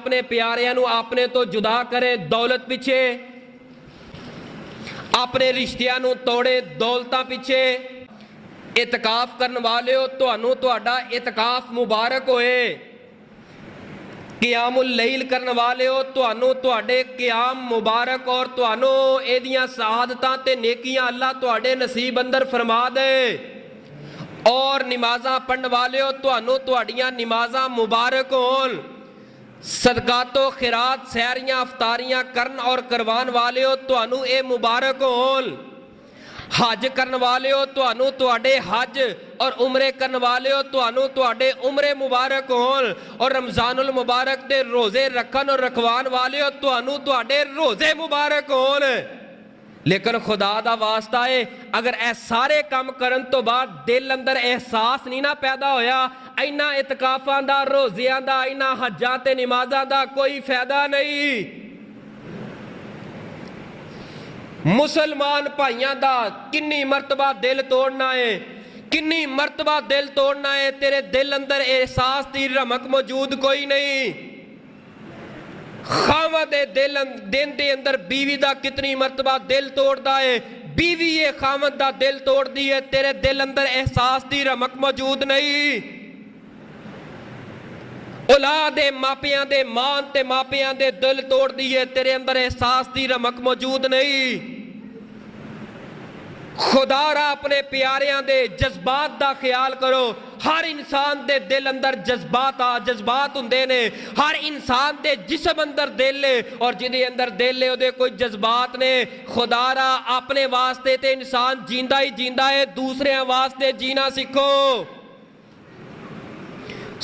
اپنے پیاریاں نو اپنے تو جدا کرے دولت پیچھے، اپنے رشتیاں نو توڑے دولتاں پیچھے۔ اعتکاف کرن والے ہو تہانوں تہاڈا اعتکاف مبارک ہوئے۔ قیام اللیل کرن والے ہو تہانوں تہاڈے قیام مبارک، اور تہانوں ایدیاں سعادتاں تے نیکیاں اللہ تہاڈے نصیب اندر فرما دے۔ اور نمازاں پڑھن والے ہو تہانوں تہاڈیاں نمازاں مبارک ہون۔ صدقات و خیرات سحریاں افطاریاں کرن اور کروان والے ہو تہانوں اے مبارک ہون۔ حج کرن والے ہو تہانوں تہاڈے حج اور عمرے کرن والے ہو تہانوں تہاڈے عمرے مبارک ہون۔ اور رمضان المبارک دے روزے رکھن اور رکھوان والے ہو تہانوں تہاڈے روزے مبارک ہون۔ لیکن خدا دا واسطہ ہے، اگر اے سارے کام کرن تو بعد دل اندر احساس نہیں نہ پیدا ہویا، اینا اعتکافاں دا، روزیاں دا، اینا حجاں تے نمازاں دا کوئی فائدہ نہیں۔ مسلمان بھائیاں دا کنی مرتبہ دل توڑنا ہے، کنی مرتبہ دل توڑنا ہے، تیرے دل اندر احساس دی رمق موجود کوئی نہیں۔ خاوند دن دے اندر بیوی دا کتنی مرتبہ دل توڑ دا ہے، بیوی یہ خاوند دا دل توڑ دی ہے، تیرے دل اندر احساس دی رمق موجود نہیں۔ اولاد ماپیاں دے مان تے ماپیاں دے دل توڑ دی ہے، تیرے اندر احساس دی رمق موجود نہیں۔ خدا را اپنے پیاریاں دے جذبات دا خیال کرو۔ ہر انسان دے دل اندر جذبات ہوندے نے، ہر انسان دے جسم اندر دل لے، اور جدے اندر دل لے دے کوئی جذبات نے۔ خدا را اپنے واسطے تے انسان جیندہ ہی جیندہ ہے، دوسرے واسطے جینا سکھو۔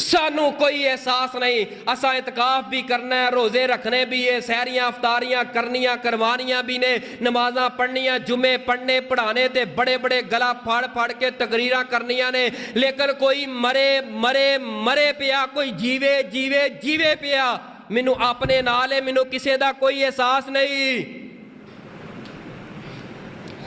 سانو کوئی احساس نہیں، اساں اعتکاف بھی کرنا ہے، روزے رکھنے بھی ہے، سحریاں افطاریاں کرنیاں کروانیاں بھی نے، نمازاں پڑھنیاں، جمعے پڑھنے پڑھانے تے بڑے بڑے گلا پھاڑ کے تقریراں کرنیاں نے، لیکن کوئی مرے پیا، کوئی جیوے پیا۔ مینوں اپنے نال ہے، مینوں کسے دا کوئی احساس نہیں۔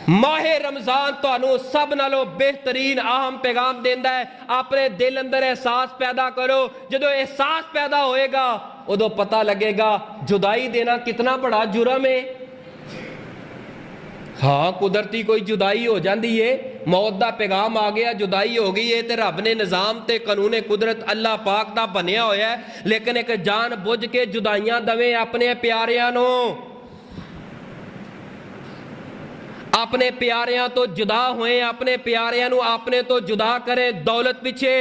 ماہ رمضان تانوں سب نالوں بہترین اہم پیغام دیندا ہے، اپنے دل اندر احساس پیدا کرو۔ جدو احساس پیدا ہوئے گا ادو پتہ لگے گا جدائی دینا کتنا بڑا جرم ہے۔ ہاں قدرتی کوئی جدائی ہو جاندی ہے، موت دا پیغام آ گیا، جدائی ہو گئی ہے تے رب نے نظام تے قانون قدرت اللہ پاک دا بنیا ہویا ہے، لیکن ایک جان بوجھ کے جدائیاں دویں اپنے پیاریاں نو، اپنے پیاریاں تو جدا ہوئے، اپنے پیاریاں نو اپنے تو جدا کرے دولت پیچھے،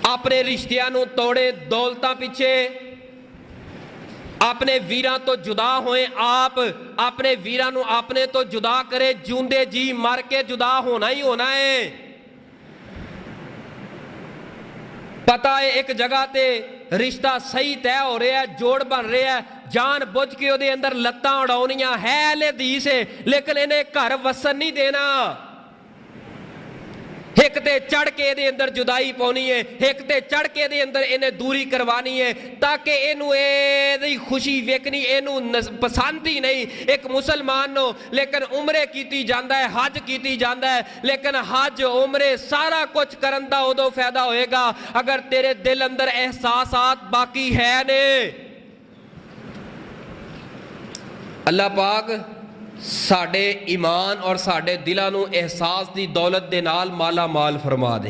اپنے رشتیاں نو توڑے دولتاں پیچھے، اپنے ویراں تو جدا ہوئے، آپ اپنے ویراں نو اپنے تو جدا کرے، جوندے جی مر کے جدا ہونا ہی ہونا ہے۔ پتہ ہے ایک جگہ تے رشتہ صحیح طے ہو رہا ہے، جوڑ بن رہا ہے، جان بوجھ کے دے اندر لتاں اڑاؤنیاں ہے اہل حدیث ہے، لیکن انہیں گھر وسن نہیں دینا۔ ایک تے چڑھ کے دے اندر جدائی پونی ہے، ایک تے چڑھ کے دے اندر انہیں دوری کروانی ہے، تاکہ انہوں دی خوشی ویکنی انہوں پسند ہی نہیں۔ ایک مسلمان نو لیکن عمرے کیتی جاندہ ہے، حج کیتی جاندہ ہے، لیکن حج عمرے سارا کچھ کرندہ ادو فائدہ ہوئے گا اگر تیرے دل اندر احساسات باقی ہے نے۔ اللہ پاک ساڑھے ایمان اور ساڑھے دلانوں احساس دی دولت دے نال مالا مال فرما دے۔